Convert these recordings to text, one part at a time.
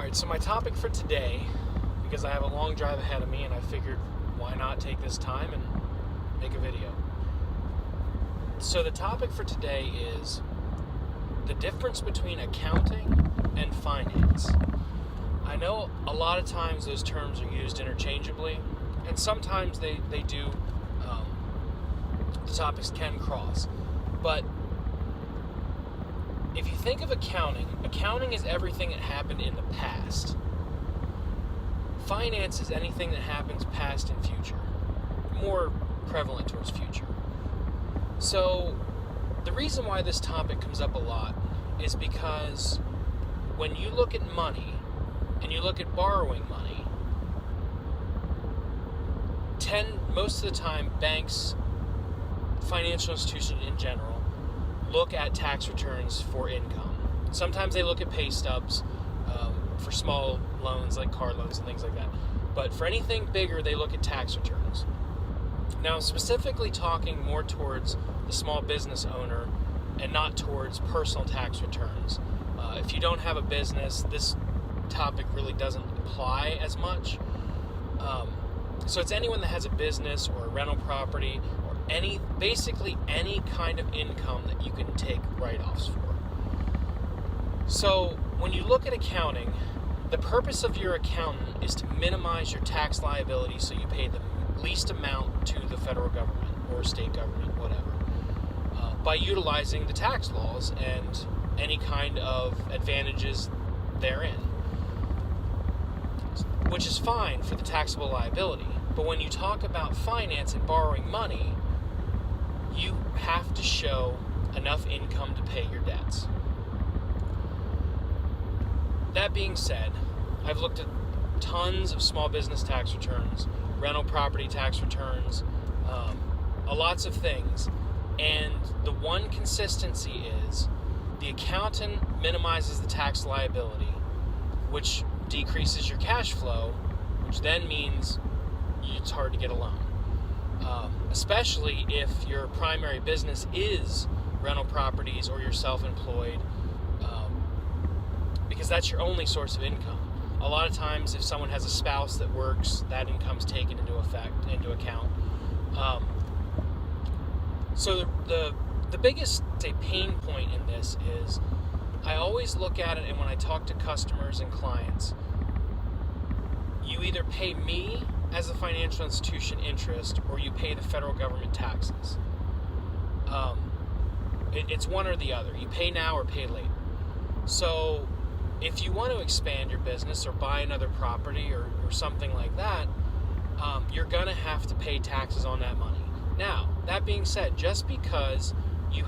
Alright, so my topic for today, because I have a long drive ahead of me and I figured why not take this time and make a video. So the topic for today is the difference between accounting and finance. I know a lot of times those terms are used interchangeably, and sometimes they do, the topics can cross. But if you think of accounting is everything that happened in the past. Finance is anything that happens past and future, more prevalent towards future. So the reason why this topic comes up a lot is because when you look at money and you look at borrowing money, most of the time banks, financial institutions in general, look at tax returns for income. Sometimes they look at pay stubs for small loans like car loans and things like that. But for anything bigger, they look at tax returns. Now, specifically talking more towards the small business owner and not towards personal tax returns. If you don't have a business, this topic really doesn't apply as much. So it's anyone that has a business or a rental property or basically any kind of income that you can take write-offs for. So when you look at accounting, the purpose of your accountant is to minimize your tax liability so you pay the least amount to the federal government or state government, whatever, by utilizing the tax laws and any kind of advantages therein, which is fine for the taxable liability. But when you talk about finance and borrowing money, you have to show enough income to pay your debts. That being said, I've looked at tons of small business tax returns, rental property tax returns, lots of things, and the one consistency is the accountant minimizes the tax liability, which decreases your cash flow, which then means it's hard to get a loan. Especially if your primary business is rental properties or you're self-employed, because that's your only source of income. A lot of times if someone has a spouse that works, that income's taken into account. So the biggest pain point in this is I always look at it, and when I talk to customers and clients, you either pay me as a financial institution interest or you pay the federal government taxes. It's one or the other. You pay now or pay later. So if you want to expand your business or buy another property or something like that, you're going to have to pay taxes on that money. Now, that being said, just because you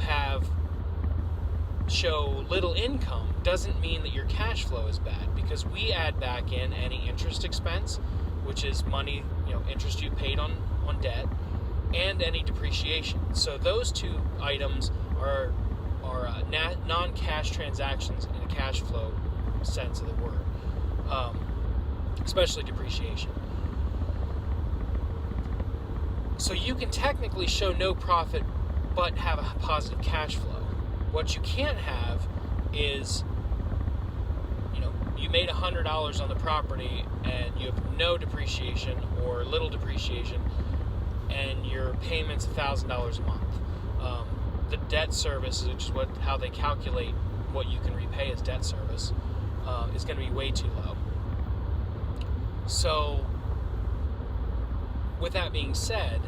show little income doesn't mean that your cash flow is bad, because we add back in any interest expense, which is money, interest you paid on debt, and any depreciation. So those two items are non-cash transactions in a cash flow sense of the word, especially depreciation. So you can technically show no profit but have a positive cash flow. What you can't have is, you made $100 on the property and you have no depreciation or little depreciation, and your payment's $1,000 a month. The debt service, which is how they calculate what you can repay as debt service, is going to be way too low. So, with that being said,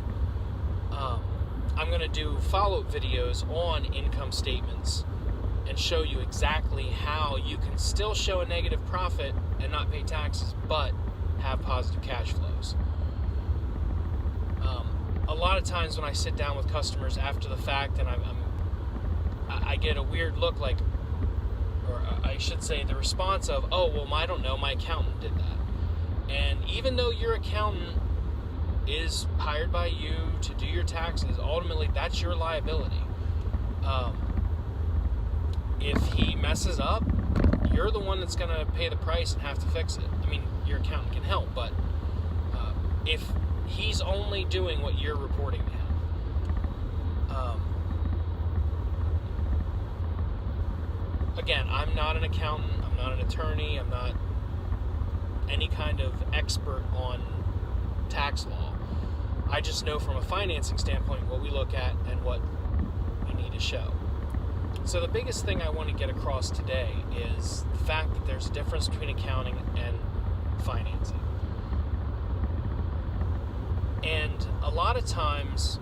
I'm going to do follow-up videos on income statements and show you exactly how you can still show a negative profit and not pay taxes, but have positive cash flows. A lot of times when I sit down with customers after the fact, and I get a weird look, like, or I should say the response of, oh, well, I don't know, my accountant did that. And even though your accountant is hired by you to do your taxes, ultimately that's your liability. If he messes up, you're the one that's going to pay the price and have to fix it. I mean, your accountant can help, but if he's only doing what you're reporting to him, again, I'm not an accountant, I'm not an attorney, I'm not any kind of expert on tax law. I just know from a financing standpoint what we look at and what we need to show. So the biggest thing I want to get across today is the fact that there's a difference between accounting and financing. And a lot of times,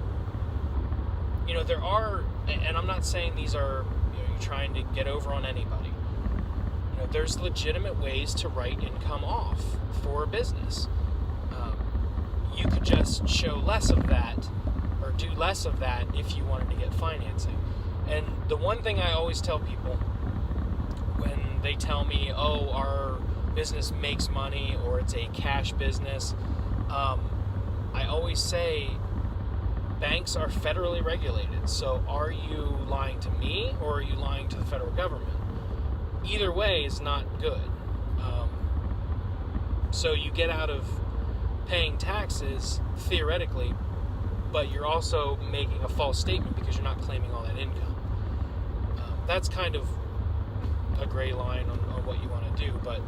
there are, and I'm not saying these are, you're trying to get over on anybody. There's legitimate ways to write income off for a business. You could just show less of that or do less of that if you wanted to get financing. And the one thing I always tell people when they tell me, oh, our business makes money or it's a cash business, I always say banks are federally regulated. So are you lying to me or are you lying to the federal government? Either way is not good. So you get out of paying taxes, theoretically, but you're also making a false statement because you're not claiming all that income. That's kind of a gray line on what you want to do, but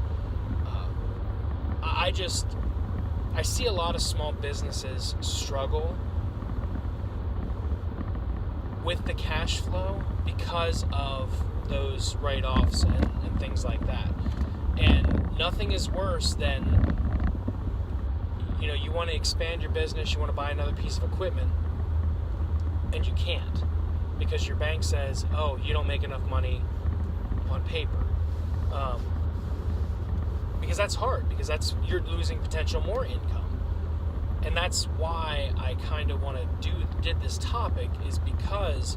I see a lot of small businesses struggle with the cash flow because of those write-offs and things like that. And nothing is worse than, you want to expand your business, you want to buy another piece of equipment, and you can't because your bank says, oh, you don't make enough money on paper. Because that's hard, because you're losing potential more income. And that's why I kind of want to did this topic, is because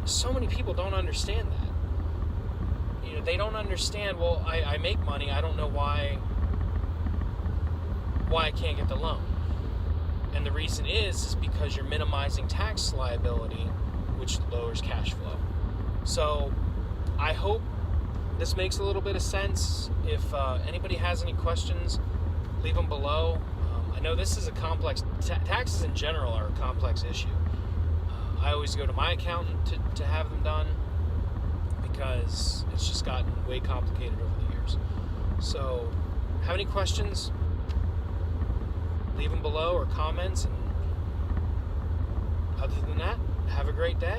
so many people don't understand that. They don't understand, well, I make money, I don't know why I can't get the loan. And the reason is because you're minimizing tax liability, which lowers cash flow. So I hope this makes a little bit of sense. If anybody has any questions, leave them below. I know this is a complex, taxes in general are a complex issue. I always go to my accountant to have them done because it's just gotten way complicated over the years. So, have any questions? Leave them below or comments. And other than that, have a great day.